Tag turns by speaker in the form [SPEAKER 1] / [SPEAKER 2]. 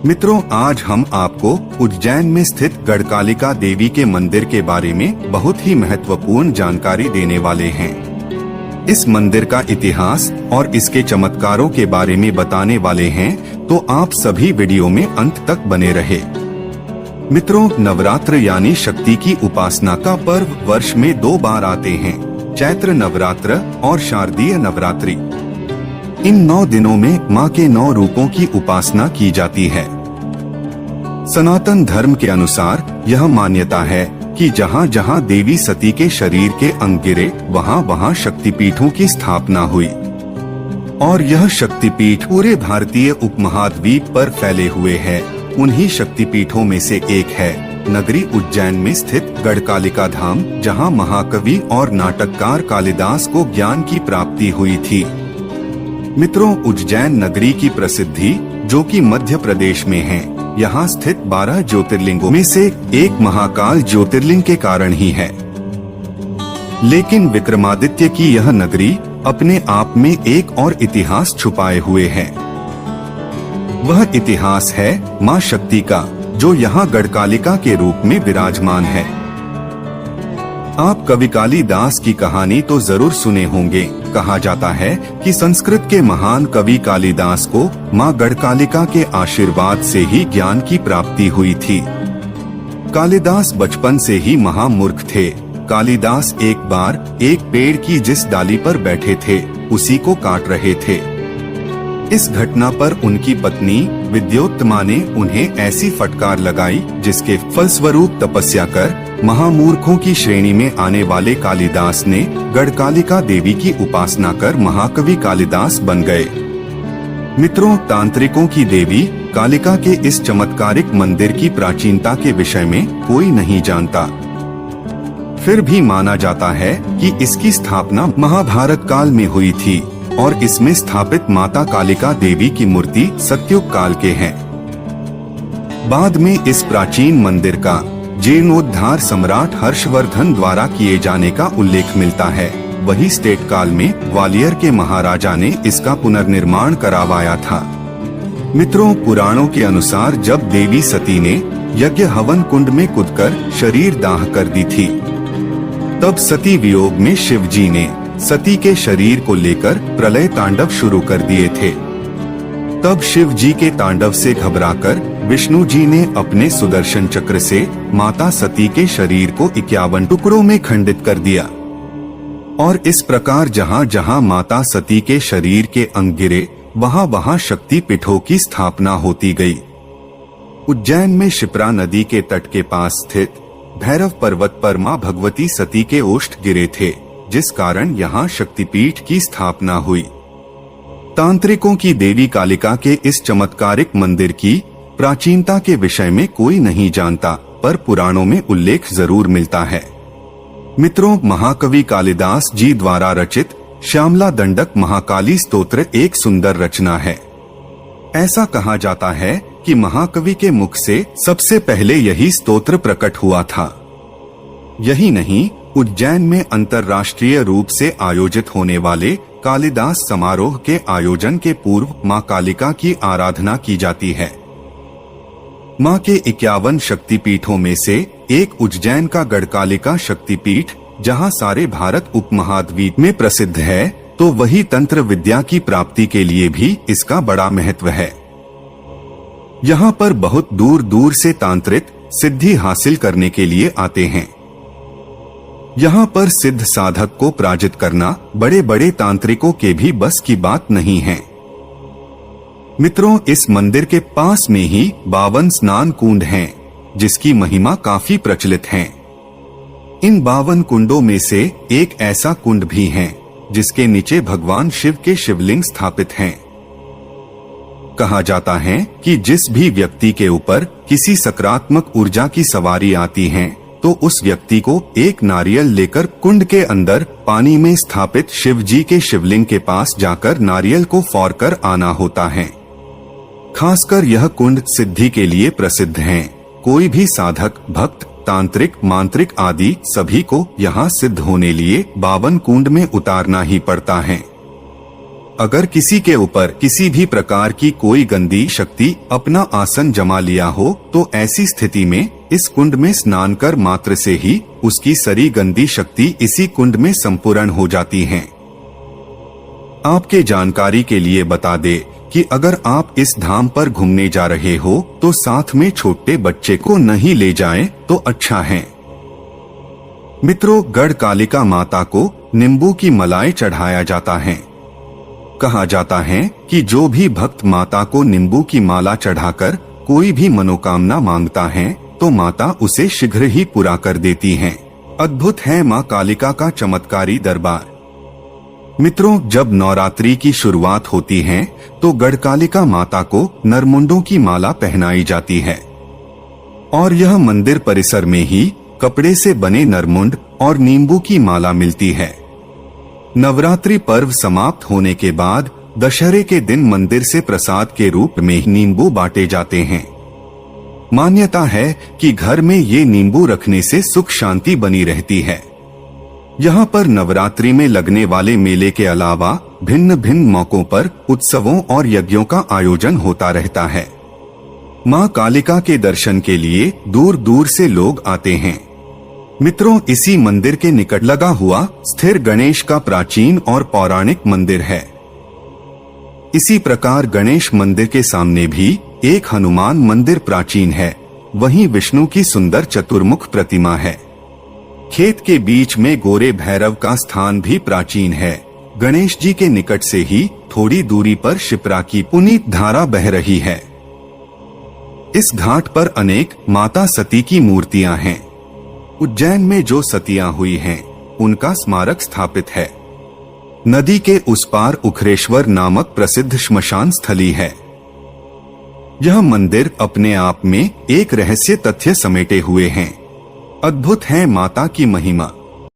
[SPEAKER 1] मित्रों, आज हम आपको उज्जैन में स्थित गढ़कालिका देवी के मंदिर के बारे में बहुत ही महत्वपूर्ण जानकारी देने वाले हैं। इस मंदिर का इतिहास और इसके चमत्कारों के बारे में बताने वाले हैं, तो आप सभी वीडियो में अंत तक बने रहे। मित्रों, नवरात्र यानी शक्ति की उपासना का पर्व वर्ष में 2 बार आते हैं, चैत्र नवरात्र और शारदीय नवरात्रि। इन 9 दिनों में मां के 9 रूपों की उपासना की जाती है। सनातन धर्म के अनुसार यह मान्यता है कि जहाँ जहाँ देवी सती के शरीर के अंग गिरे, वहाँ वहाँ शक्तिपीठों की स्थापना हुई और यह शक्तिपीठ पूरे भारतीय उपमहाद्वीप पर फैले हुए हैं। उन्हीं शक्तिपीठों में से एक है नगरी उज्जैन में स्थित गढ़कालिका धाम, जहाँ महाकवि और नाटककार कालिदास को ज्ञान की प्राप्ति हुई थी। मित्रों, उज्जैन नगरी की प्रसिद्धि, जो कि मध्य प्रदेश में है, यहाँ स्थित 12 ज्योतिर्लिंगों में से एक महाकाल ज्योतिर्लिंग के कारण ही है। लेकिन विक्रमादित्य की यह नगरी अपने आप में एक और इतिहास छुपाए हुए है। वह इतिहास है मां शक्ति का, जो यहाँ गढ़कालिका के रूप में विराजमान है। आप कवि कालिदास की कहानी तो जरूर सुने होंगे। कहा जाता है कि संस्कृत के महान कवि कालिदास को मां गढ़कालिका के आशीर्वाद से ही ज्ञान की प्राप्ति हुई थी। कालिदास बचपन से ही महामूर्ख थे। कालिदास एक बार एक पेड़ की जिस डाली पर बैठे थे, उसी को काट रहे थे। इस घटना पर उनकी पत्नी विद्योत्तमा ने उन्हें ऐसी फटकार लगाई, जिसके फलस्वरूप तपस्या कर महामूर्खों की श्रेणी में आने वाले कालिदास ने गढ़कालिका देवी की उपासना कर महाकवि कालिदास बन गए। मित्रों, तांत्रिकों की देवी कालिका के इस चमत्कारिक मंदिर की प्राचीनता के विषय में कोई नहीं जानता। फिर भी माना जाता है कि इसकी स्थापना महाभारत काल में हुई थी और इसमें स्थापित माता कालिका देवी की मूर्ति सतयुग काल के हैं। बाद में इस प्राचीन मंदिर का जीर्णोद्धार सम्राट हर्षवर्धन द्वारा किए जाने का उल्लेख मिलता है। वही स्टेट काल में ग्वालियर के महाराजा ने इसका पुनर्निर्माण करवाया था। मित्रों, पुराणों के अनुसार जब देवी सती ने यज्ञ हवन कुंड में कूदकर शरीर दाह कर दी थी, तब सती वियोग में शिव जी ने सती के शरीर को लेकर प्रलय तांडव शुरू कर दिए थे। तब शिव जी के तांडव से घबराकर विष्णु जी ने अपने सुदर्शन चक्र से माता सती के शरीर को 51 टुकड़ों में खंडित कर दिया और इस प्रकार जहाँ जहाँ माता सती के शरीर के अंग गिरे, वहाँ वहाँ शक्ति पीठों की स्थापना होती गई। उज्जैन में शिप्रा नदी के तट के पास स्थित भैरव पर्वत पर माँ भगवती सती के ओष्ठ गिरे थे, जिस कारण यहाँ शक्तिपीठ की स्थापना हुई। तांत्रिकों की देवी कालिका के इस चमत्कारिक मंदिर की प्राचीनता के विषय में कोई नहीं जानता, पर पुराणों में उल्लेख जरूर मिलता है। मित्रों, महाकवि कालिदास जी द्वारा रचित श्यामला दंडक महाकाली स्तोत्र एक सुंदर रचना है। ऐसा कहा जाता है कि महाकवि के मुख से सबसे पहले यही स्तोत्र प्रकट हुआ था। यही नहीं, उज्जैन में अंतर्राष्ट्रीय रूप से आयोजित होने वाले कालिदास समारोह के आयोजन के पूर्व मां कालिका की आराधना की जाती है। मां के 51 शक्तिपीठों में से एक उज्जैन का गढ़कालिका शक्तिपीठ, जहां सारे भारत उपमहाद्वीप में प्रसिद्ध है, तो वही तंत्र विद्या की प्राप्ति के लिए भी इसका बड़ा महत्व है। यहाँ पर बहुत दूर दूर से तांत्रिक सिद्धि हासिल करने के लिए आते हैं। यहाँ पर सिद्ध साधक को पराजित करना बड़े बड़े तांत्रिकों के भी बस की बात नहीं है। मित्रों, इस मंदिर के पास में ही 52 स्नान कुंड हैं, जिसकी महिमा काफी प्रचलित है। इन 52 कुंडों में से एक ऐसा कुंड भी है जिसके नीचे भगवान शिव के शिवलिंग स्थापित हैं। कहा जाता है कि जिस भी व्यक्ति के ऊपर किसी सकारात्मक ऊर्जा की सवारी आती है, तो उस व्यक्ति को एक नारियल लेकर कुंड के अंदर पानी में स्थापित शिव जी के शिवलिंग के पास जाकर नारियल को फोड़कर आना होता है। खासकर यह कुंड सिद्धि के लिए प्रसिद्ध है। कोई भी साधक, भक्त, तांत्रिक, मांत्रिक आदि सभी को यहाँ सिद्ध होने लिए 52 कुंड में उतारना ही पड़ता है। अगर किसी के ऊपर किसी भी प्रकार की कोई गंदी शक्ति अपना आसन जमा लिया हो तो ऐसी स्थिति में इस कुंड में स्नान कर मात्र से ही उसकी सारी गंदी शक्ति इसी कुंड में संपूर्ण हो जाती हैं। आपके जानकारी के लिए बता दे कि अगर आप इस धाम पर घूमने जा रहे हो तो साथ में छोटे बच्चे को नहीं ले जाएं तो अच्छा है। मित्रों, गढ़कालिका माता को नींबू की मलाई चढ़ाया जाता है। कहा जाता है कि जो भी भक्त माता को नींबू की माला चढ़ाकर कोई भी मनोकामना मांगता है तो माता उसे शीघ्र ही पूरा कर देती हैं। अद्भुत है मां कालिका का चमत्कारी दरबार। मित्रों, जब नवरात्रि की शुरुआत होती है तो गढ़कालिका माता को नरमुंडों की माला पहनाई जाती है और यह मंदिर परिसर में ही कपड़े से बने नरमुंड और नींबू की माला मिलती है। नवरात्रि पर्व समाप्त होने के बाद दशहरे के दिन मंदिर से प्रसाद के रूप में नींबू बांटे जाते हैं। मान्यता है कि घर में ये नींबू रखने से सुख शांति बनी रहती है। यहाँ पर नवरात्रि में लगने वाले मेले के अलावा भिन्न भिन्न मौकों पर उत्सवों और यज्ञों का आयोजन होता रहता है। मां कालिका के दर्शन के लिए दूर दूर से लोग आते हैं। मित्रों, इसी मंदिर के निकट लगा हुआ स्थिर गणेश का प्राचीन और पौराणिक मंदिर है। इसी प्रकार गणेश मंदिर के सामने भी एक हनुमान मंदिर प्राचीन है। वहीं विष्णु की सुंदर चतुर्मुख प्रतिमा है। खेत के बीच में गोरे भैरव का स्थान भी प्राचीन है। गणेश जी के निकट से ही थोड़ी दूरी पर शिप्रा की पुनीत धारा बह रही है। इस घाट पर अनेक माता सती की मूर्तियां हैं। उज्जैन में जो सतियां हुई हैं, उनका स्मारक स्थापित है। नदी के उस पार उखरेश्वर नामक प्रसिद्ध श्मशान स्थली है। यह मंदिर अपने आप में एक रहस्य तथ्य समेटे हुए हैं। अद्भुत है माता की महिमा।